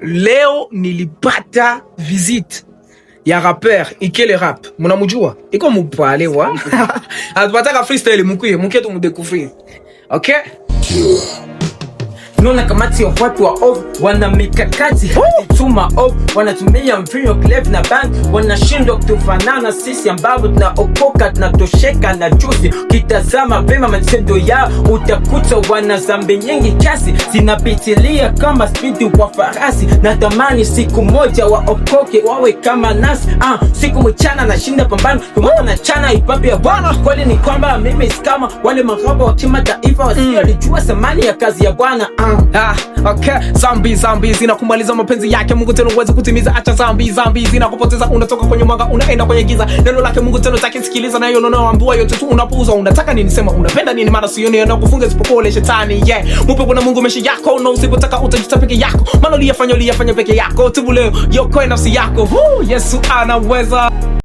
Leo nilipata visite ya rapper Ikele Rap. Mnamujua? Iko mupale wa. Atupataka freestyle mkuye tumudekufiri. Okay? Nona kamati ya watu wa off wana mikakati tuma off wanatumia mvinyo clef na band wanashindwa kutufanana sisi ambao tunaokoka tunatosheka na juzi. Kitazama vema matendo yao utakuta wana zambi nyingi kasi zinapitilia kama spidi wa farasi. Natamani siku moja waokoke wawe kama nasi. Siku mchana nashinda pambano kumana na chana ipapi ya Bwana. Kweli ni kwamba mimi kama wale maraba wa kimataifa wasiolijua thamani ya kazi ya Bwana. Okay, zambi zinakumaliza mapenzi yake Mungu tena uweze kutimiza. Acha zambi zinakupoteza, unatoka kwenye mwanga unaenda kwenye giza. Neno lake Mungu tena utakisikiliza, na hiyo unaoambiwa yote tu unapuuza. Unataka nini sema, unapenda nini maana sioni anakufunga isipokuwa ile shetani. Mupe Bwana Mungu maisha yako, na usipotaka utajita peke yako. Maana uliyafanya peke yako. Tubu leo yokoe nafsi yako. Yesu anaweza.